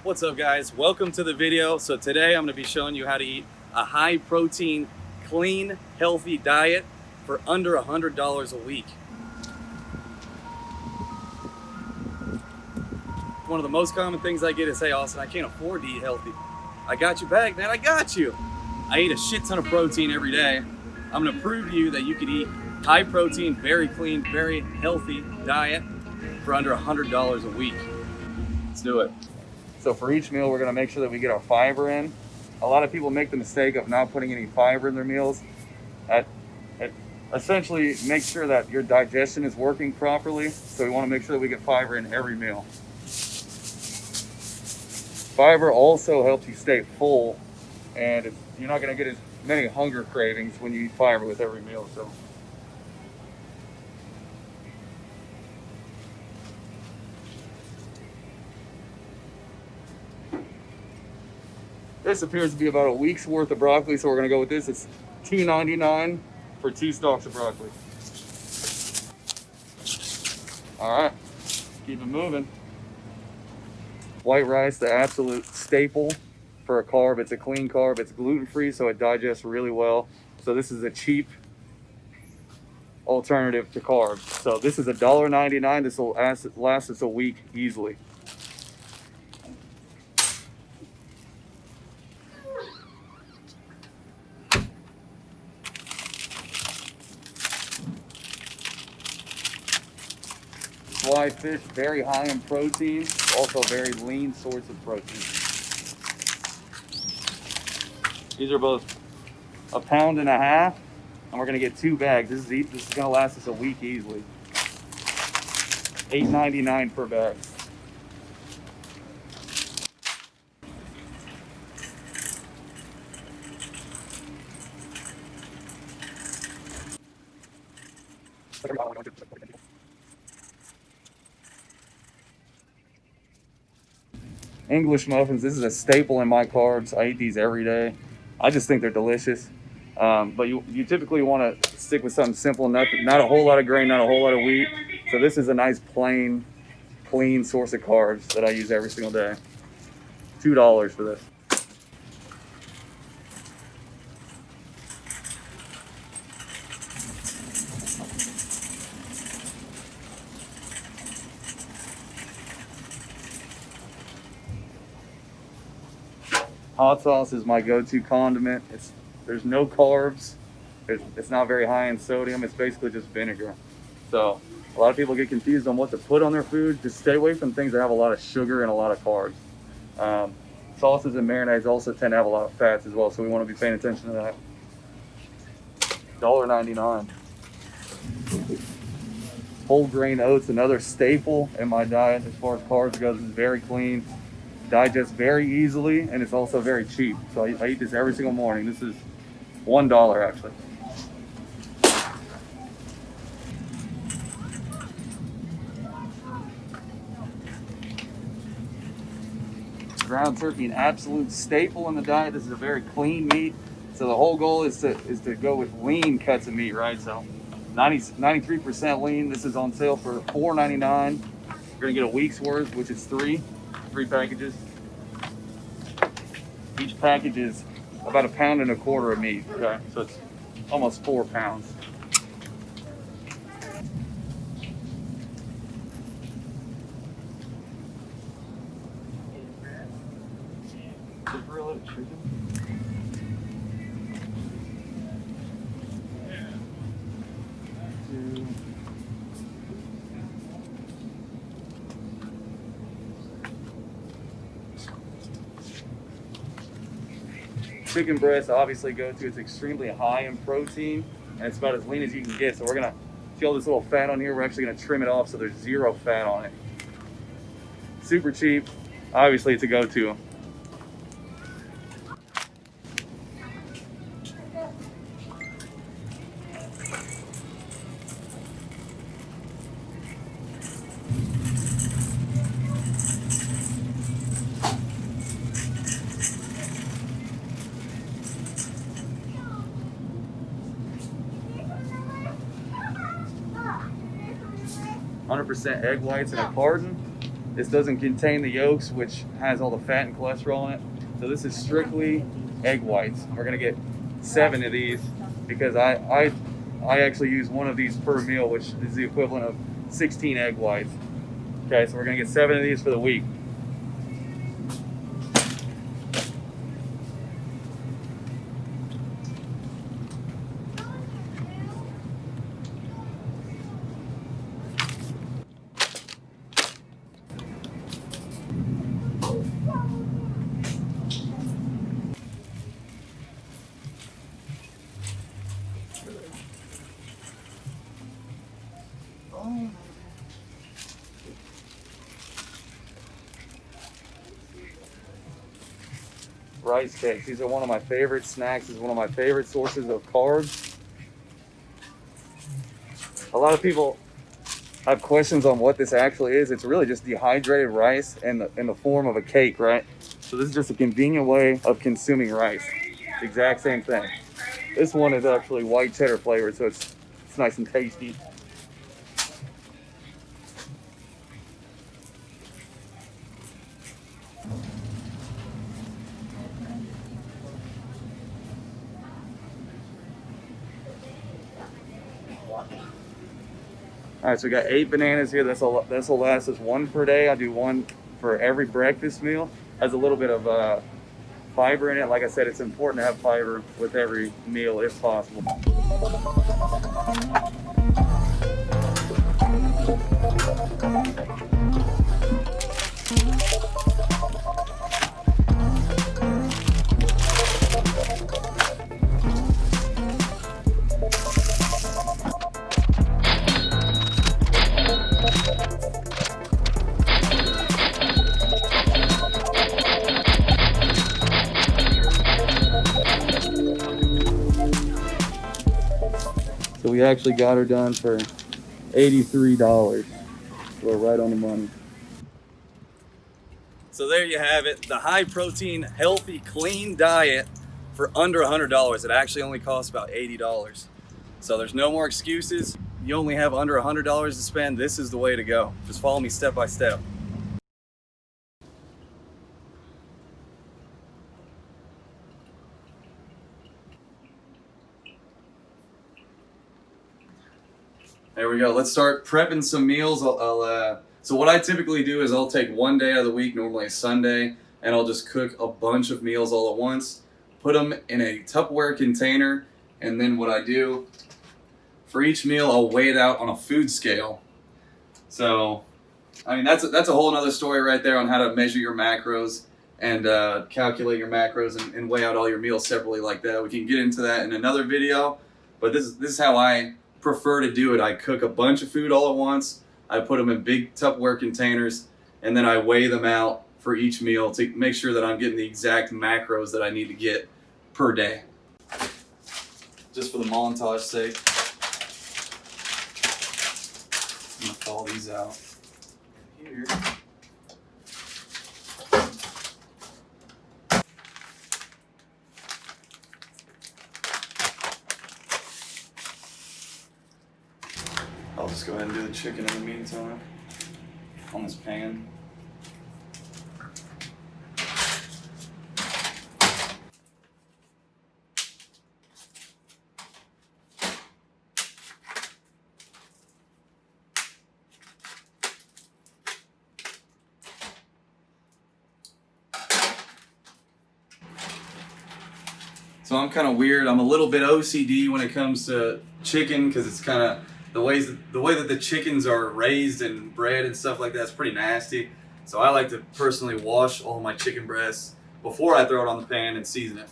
What's up, guys? Welcome to the video. So today I'm going to be showing you how to eat a high protein, clean, healthy diet for under $100 a week. One of the most common things I get is, hey Austin, I can't afford to eat healthy. I got you back, man, I got you. I eat a shit ton of protein every day. I'm going to prove to you that you can eat high protein, very clean, very healthy diet for under $100 a week. Let's do it. So for each meal, we're going to make sure that we get our fiber in. A lot of people make the mistake of not putting any fiber in their meals. It essentially makes sure that your digestion is working properly. So we want to make sure that we get fiber in every meal. Fiber also helps you stay full, and you're not going to get as many hunger cravings when you eat fiber with every meal. So this appears to be about a week's worth of broccoli, so we're going to go with this. It's $2.99 for 2 stalks of broccoli. All right, keep it moving. White rice, the absolute staple for a carb. It's a clean carb. It's gluten-free, so it digests really well. So this is a cheap alternative to carbs. So this is $1.99. This will last us a week easily. Fly fish, very high in protein, also very lean source of protein. These are both 1.5 pounds, and we're gonna get 2 bags. This is gonna last us a week easily. $8.99 per bag. English muffins, this is a staple in my carbs. I eat these every day. I just think they're delicious. But you typically want to stick with something simple, not a whole lot of grain, not a whole lot of wheat. So this is a nice plain, clean source of carbs that I use every single day. $2 for this. Hot sauce is my go-to condiment. There's no carbs. It's not very high in sodium. It's basically just vinegar. So a lot of people get confused on what to put on their food. Just stay away from things that have a lot of sugar and a lot of carbs. Sauces and marinades also tend to have a lot of fats as well, so we want to be paying attention to that. $1.99. Whole grain oats, another staple in my diet as far as carbs goes. It's very clean, digests very easily, and it's also very cheap. So I eat this every single morning. This is $1 actually. Ground turkey, an absolute staple in the diet. This is a very clean meat. So the whole goal is to go with lean cuts of meat, right? So 93% lean. This is on sale for $4.99. You're gonna get a week's worth, which is three packages. Each package is about 1.25 pounds of meat. Okay, so it's almost 4 pounds. Chicken breast obviously go to. It's extremely high in protein, and it's about as lean as you can get. So we're gonna kill this little fat on here. We're actually gonna trim it off so there's 0 fat on it. Super cheap. Obviously, it's a go-to. 100% egg whites in a carton. This doesn't contain the yolks, which has all the fat and cholesterol in it. So this is strictly egg whites. We're gonna get 7 of these because I actually use 1 of these per meal, which is the equivalent of 16 egg whites. Okay, so we're gonna get 7 of these for the week. Rice cakes. These are one of my favorite snacks. This is one of my favorite sources of carbs. A lot of people have questions on what this actually is. It's really just dehydrated rice in the form of a cake, right? So this is just a convenient way of consuming rice. The exact same thing. This one is actually white cheddar flavored, so it's nice and tasty. All right, so we got 8 bananas here. This will last us 1 per day. I do 1 for every breakfast meal. Has a little bit of fiber in it. Like I said, it's important to have fiber with every meal if possible. So we actually got her done for $83. We're right on the money. So there you have it, the high protein, healthy, clean diet for under $100. It actually only costs about $80. So there's no more excuses. You only have under $100 to spend. This is the way to go. Just follow me step by step. There we go. Let's start prepping some meals. So what I typically do is I'll take 1 day out of the week, normally a Sunday, and I'll just cook a bunch of meals all at once, put them in a Tupperware container, and then what I do, for each meal, I'll weigh it out on a food scale. So, I mean, that's a whole other story right there on how to measure your macros and calculate your macros and weigh out all your meals separately like that. We can get into that in another video, but this is how I prefer to do it. I cook a bunch of food all at once. I put them in big Tupperware containers, and then I weigh them out for each meal to make sure that I'm getting the exact macros that I need to get per day. Just for the montage sake, I'm gonna call these out here. I'll just go ahead and do the chicken in the meantime on this pan. So I'm kind of weird. I'm a little bit OCD when it comes to chicken because it's kind of the way that the chickens are raised and bred and stuff like that is pretty nasty. So I like to personally wash all my chicken breasts before I throw it on the pan and season it.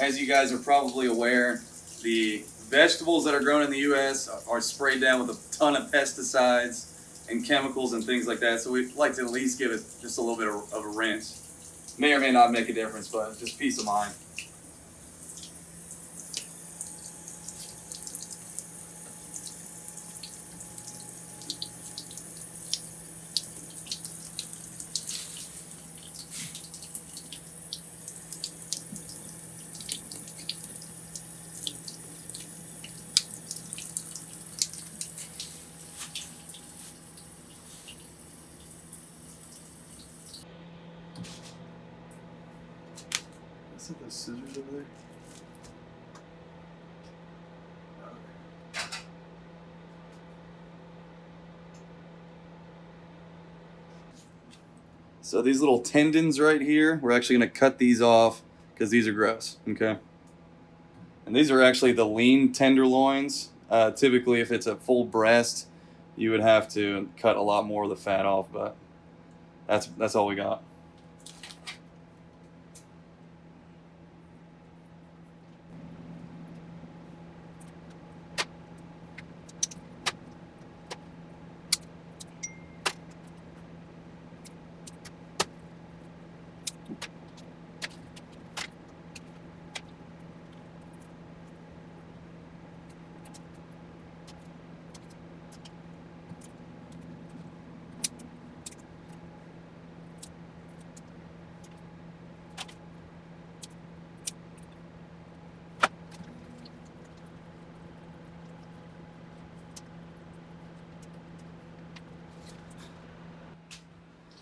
As you guys are probably aware, the vegetables that are grown in the U.S. are sprayed down with a ton of pesticides and chemicals and things like that. So we like to at least give it just a little bit of a rinse. May or may not make a difference, but just peace of mind. Is it those scissors over there? So these little tendons right here, we're actually going to cut these off because these are gross, okay? And these are actually the lean tenderloins. Typically, if it's a full breast, you would have to cut a lot more of the fat off, but that's all we got.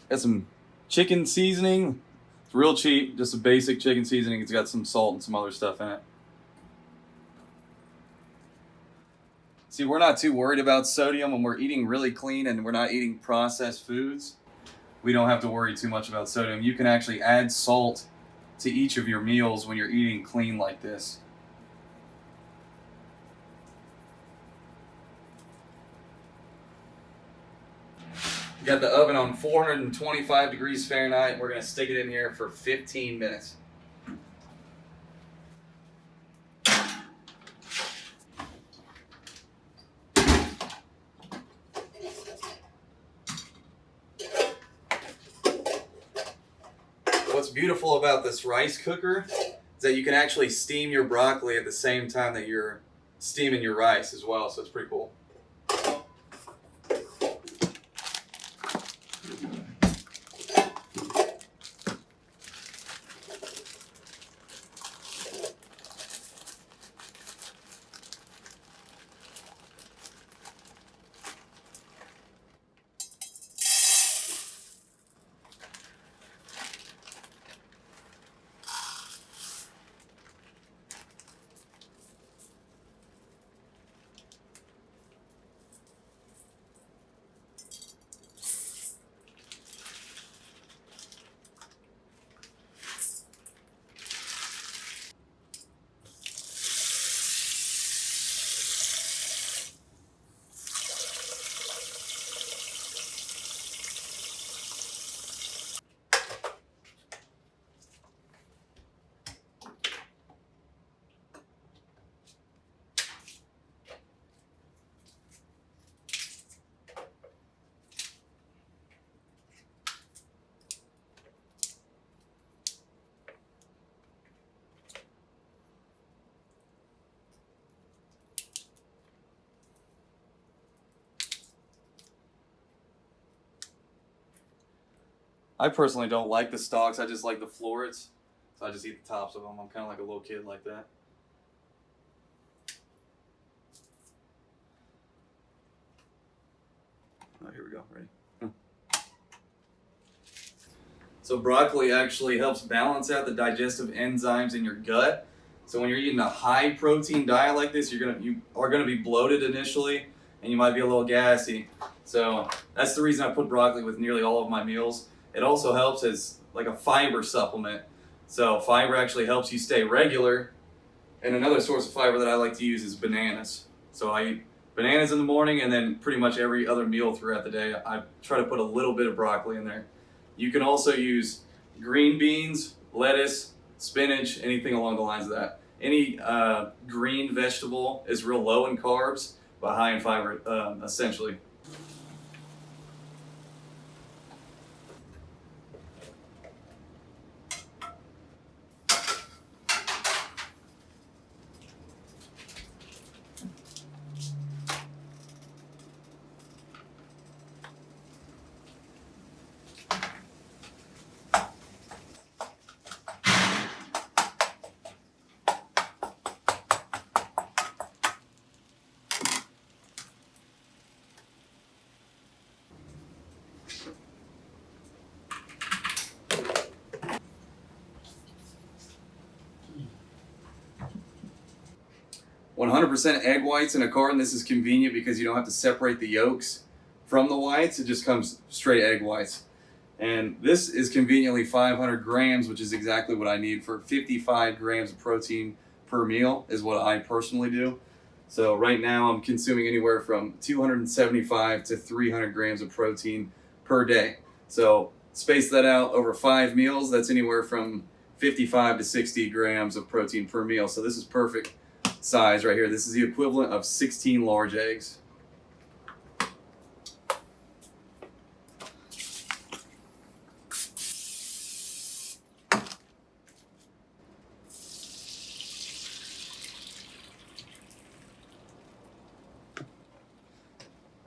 Got some chicken seasoning. It's real cheap, just a basic chicken seasoning. It's got some salt and some other stuff in it. See, we're not too worried about sodium when we're eating really clean and we're not eating processed foods. We don't have to worry too much about sodium. You can actually add salt to each of your meals when you're eating clean like this. Got the oven on 425 degrees Fahrenheit. We're going to stick it in here for 15 minutes. What's beautiful about this rice cooker is that you can actually steam your broccoli at the same time that you're steaming your rice as well, so it's pretty cool. I personally don't like the stalks. I just like the florets. So I just eat the tops of them. I'm kind of like a little kid like that. Oh, here we go. Ready? So broccoli actually helps balance out the digestive enzymes in your gut. So when you're eating a high protein diet like this, you are gonna be bloated initially, and you might be a little gassy. So that's the reason I put broccoli with nearly all of my meals. It also helps as like a fiber supplement. So fiber actually helps you stay regular. And another source of fiber that I like to use is bananas. So I eat bananas in the morning, and then pretty much every other meal throughout the day, I try to put a little bit of broccoli in there. You can also use green beans, lettuce, spinach, anything along the lines of that. Any green vegetable is real low in carbs, but high in fiber, essentially. "100% egg whites in a carton." This is convenient because you don't have to separate the yolks from the whites. It just comes straight egg whites. And this is conveniently 500 grams, which is exactly what I need for 55 grams of protein per meal, is what I personally do. So right now I'm consuming anywhere from 275 to 300 grams of protein per day. So space that out over 5 meals, that's anywhere from 55 to 60 grams of protein per meal. So this is perfect size right here. This is the equivalent of 16 large eggs.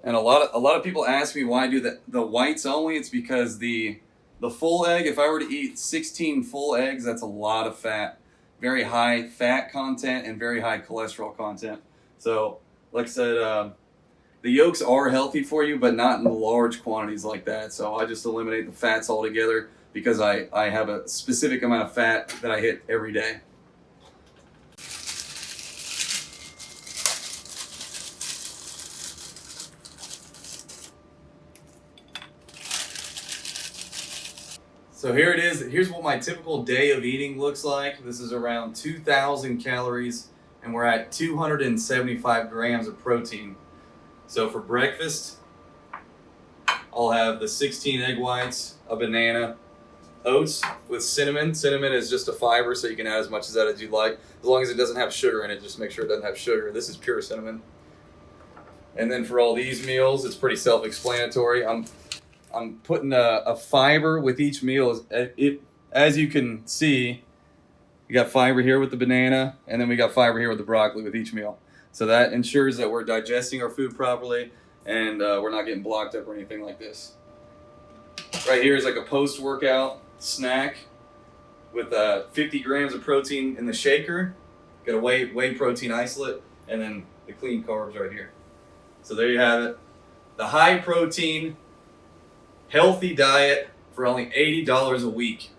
And a lot of people ask me why I do the whites only. It's because the full egg, if I were to eat 16 full eggs, that's a lot of fat. Very high fat content and very high cholesterol content. So, like I said, the yolks are healthy for you, but not in large quantities like that. So I just eliminate the fats altogether because I have a specific amount of fat that I hit every day. So here it is. Here's what my typical day of eating looks like. This is around 2,000 calories, and we're at 275 grams of protein. So for breakfast, I'll have the 16 egg whites, a banana, oats with cinnamon. Cinnamon is just a fiber, so you can add as much of that as you'd like. As long as it doesn't have sugar in it, just make sure it doesn't have sugar. This is pure cinnamon. And then for all these meals, it's pretty self-explanatory. I'm putting a fiber with each meal. As you can see, you got fiber here with the banana, and then we got fiber here with the broccoli with each meal. So that ensures that we're digesting our food properly, and we're not getting blocked up or anything like this. Right here is like a post-workout snack with 50 grams of protein in the shaker. Got a whey protein isolate, and then the clean carbs right here. So there you have it. The high protein, healthy diet for only $80 a week.